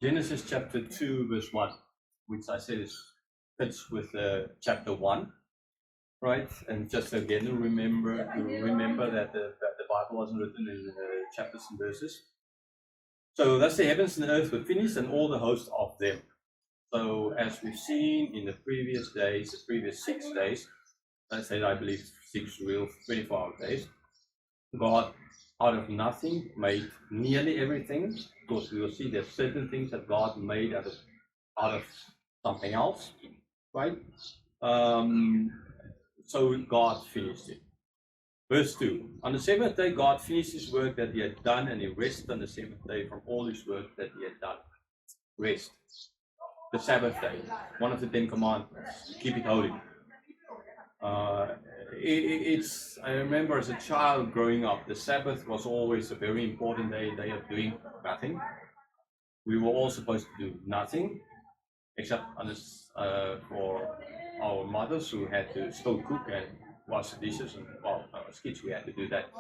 Genesis chapter 2, verse 1, which I said fits with chapter 1, right? And just again to remember that the Bible wasn't written in chapters and verses. So thus the heavens and the earth were finished, and all the host of them. So as we've seen in the previous days, the previous 6 days, I said I believe 6 real 24-hour days, God out of nothing made nearly everything. Of course, we will see there's certain things that God made out of something else, right? So God finished it. Verse 2. On the seventh day, God finished his work that he had done, and he rested on the seventh day from all his work that he had done. Rest. The Sabbath day, one of the 10 commandments. Keep it holy. I remember as a child growing up, the Sabbath was always a very important day of doing nothing. We were all supposed to do nothing, except for our mothers who had to still cook and wash the dishes, and well, as kids we had to do that.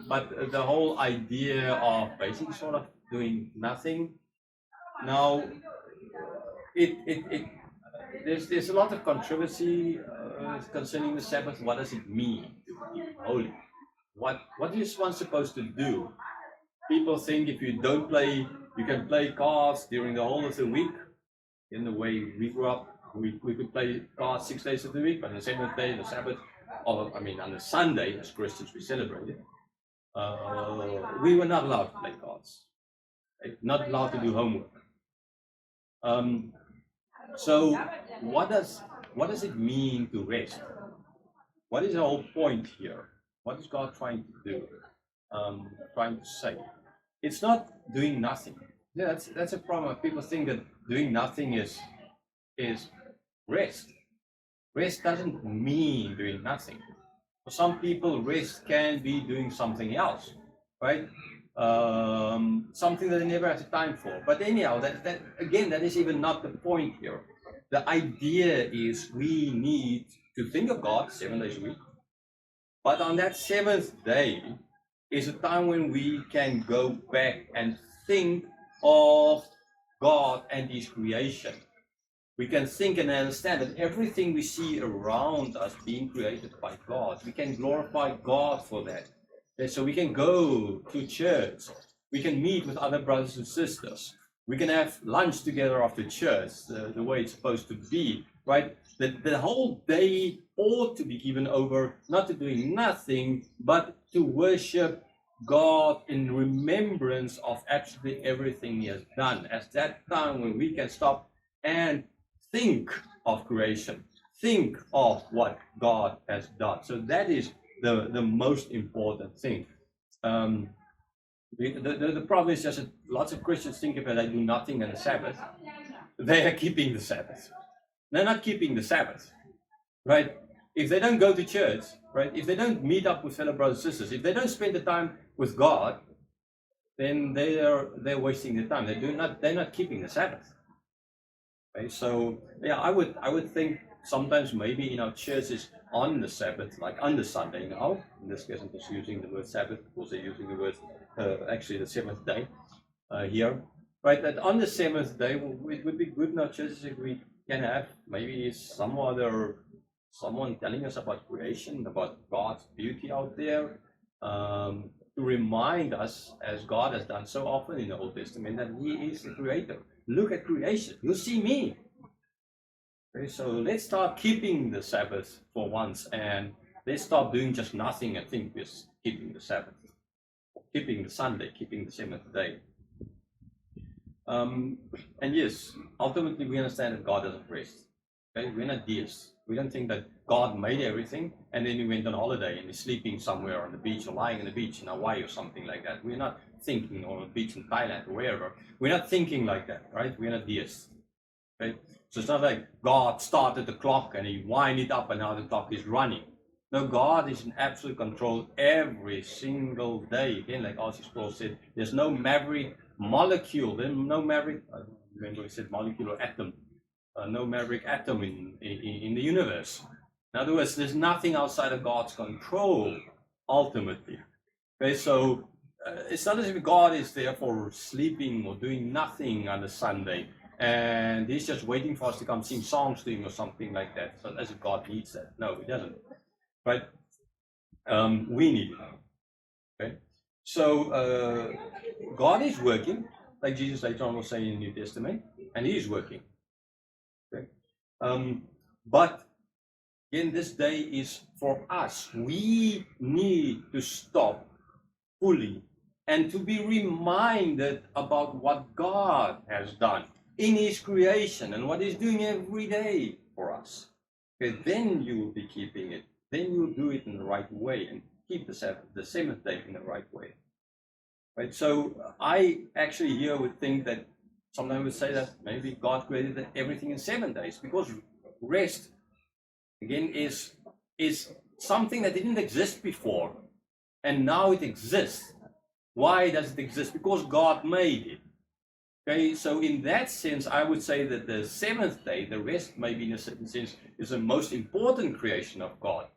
But the whole idea of basically sort of doing nothing, now there's a lot of controversy concerning the Sabbath. What does it mean to keep holy? What is one supposed to do? People think if you don't play, you can play cards during the whole of the week. In the way we grew up, we could play cards 6 days of the week, but on the seventh day, the Sabbath, on the Sunday, as Christians we celebrated, we were not allowed to play cards, right? Not allowed to do homework. So what does it mean to rest? What is the whole point here? What is God trying to do? Trying to say? It's not doing nothing. Yeah, that's a problem. People think that doing nothing is rest. Rest doesn't mean doing nothing. For some people, rest can be doing something else, right? Something that they never have time for. But anyhow, that is even not the point here. The idea is we need to think of God 7 days a week. But on that seventh day is a time when we can go back and think of God and his creation. We can think and understand that everything we see around us being created by God, we can glorify God for that. And so we can go to church, we can meet with other brothers and sisters, we can have lunch together after church, the way it's supposed to be, right? The whole day ought to be given over, not to doing nothing, but to worship God in remembrance of absolutely everything he has done. As that time when we can stop and think of creation, think of what God has done. So that is the most important thing. The problem is just that lots of Christians think if they do nothing on the Sabbath, they are keeping the Sabbath. They're not keeping the Sabbath, right? If they don't go to church, right? If they don't meet up with fellow brothers and sisters, if they don't spend the time with God, then they're wasting their time. They're not keeping the Sabbath. Okay, so yeah, I would think sometimes maybe in our churches on the Sabbath, like on the Sunday now. In this case, I'm just using the word Sabbath because they're using the word actually the seventh day here, right? That on the seventh day, it would be good in our churches if we can have maybe someone telling us about creation, about God's beauty out there, to remind us, as God has done so often in the Old Testament, that He is the Creator. Look at creation. You'll see me. Okay, so let's start keeping the Sabbath for once, and let's stop doing just nothing and think we're keeping the Sabbath, keeping the Sunday, keeping the seventh day. And yes, ultimately we understand that God doesn't rest. Okay, we're not deists. We don't think that God made everything and then he went on holiday and he's sleeping somewhere on the beach or lying on the beach in Hawaii or something like that. We're not thinking, or on the beach in Thailand or wherever. We're not thinking like that, right? We're not deists. Okay? So it's not like God started the clock and he wind it up and now the clock is running. No, God is in absolute control every single day. Again, like R.C. Sproul said, there's no maverick molecule, there's no maverick, I remember he said molecule or atom, no maverick atom in the universe. In other words, there's nothing outside of God's control, ultimately. Okay, so it's not as if God is there for sleeping or doing nothing on a Sunday, and He's just waiting for us to come sing songs to Him or something like that. So as if God needs that. No, He doesn't. Right? We need it. Okay? So God is working, like Jesus later on will say in the New Testament, and He is working. Okay? But again, this day is for us. We need to stop fully and to be reminded about what God has done in His creation and what He's doing every day for us. Okay, then you will be keeping it. Then you'll do it in the right way and keep the seventh day in the right way. Right? So I actually here would think that sometimes would say that maybe God created everything in 7 days, because rest again is something that didn't exist before, and now it exists. Why does it exist? Because God made it. Okay, so in that sense, I would say that the seventh day, the rest, maybe in a certain sense, is the most important creation of God.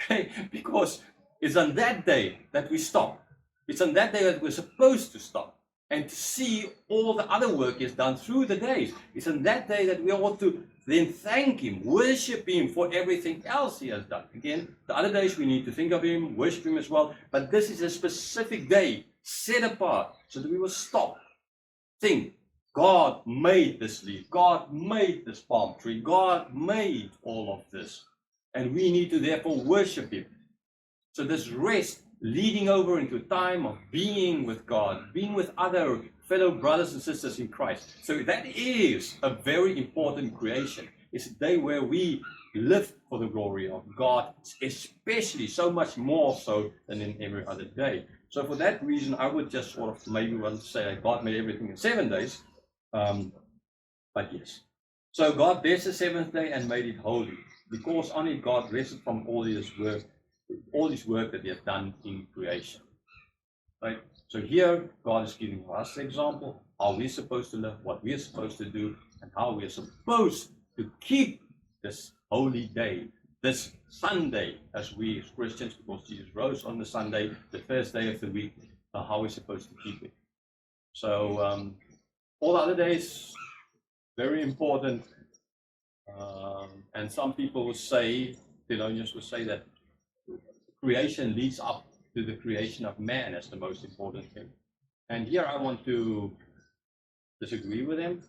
Okay, because it's on that day that we stop. It's on that day that we're supposed to stop and to see all the other work is done through the days. It's on that day that we ought to then thank Him, worship Him for everything else He has done. Again, the other days we need to think of Him, worship Him as well, but this is a specific day set apart so that we will stop, think, God made this leaf, God made this palm tree, God made all of this, and we need to therefore worship Him. So this rest leading over into a time of being with God, being with other fellow brothers and sisters in Christ. So that is a very important creation. It's a day where we live for the glory of God, especially so much more so than in every other day. So for that reason, I would just sort of maybe want to say that God made everything in 7 days. But yes. So God blessed the seventh day and made it holy, because on it God rested from all His work that He has done in creation. Right? So here God is giving us the example how we're supposed to live, what we're supposed to do, and how we're supposed to keep this holy day, this Sunday, as we as Christians, because Jesus rose on the Sunday, the first day of the week, how we're supposed to keep it. So all the other days, very important. And some people would say, theologians would say that creation leads up to the creation of man as the most important thing. And here I want to disagree with them.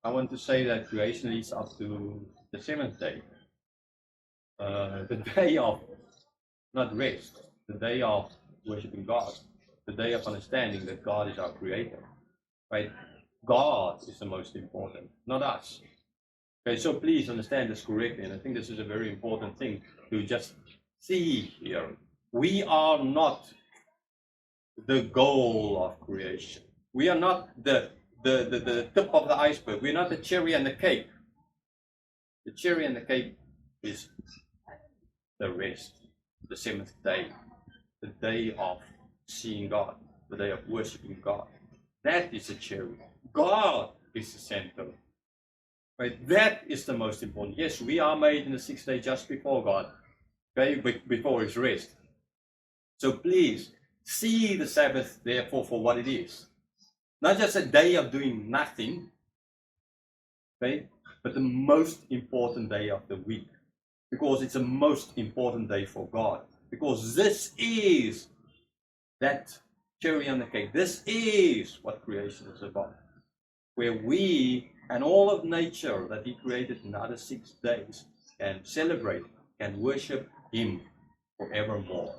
I want to say that creation leads up to the seventh day. The day of not rest, the day of worshiping God, the day of understanding that God is our creator. Right? God is the most important, not us. Okay, so please understand this correctly, and I think this is a very important thing to just see here. We are not the goal of creation. We are not the tip of the iceberg. We're not the cherry and the cake. The cherry and the cake is the rest, the seventh day, the day of seeing God, the day of worshiping God. That is the cherry. God is the center. Right? That is the most important. Yes, we are made in the 6th day just before God, okay, before His rest. So please see the Sabbath, therefore, for what it is. Not just a day of doing nothing, okay, but the most important day of the week, because it's the most important day for God. Because this is that cherry on the cake. This is what creation is about, where we and all of nature that He created in the other 6 days can celebrate and worship Him forevermore.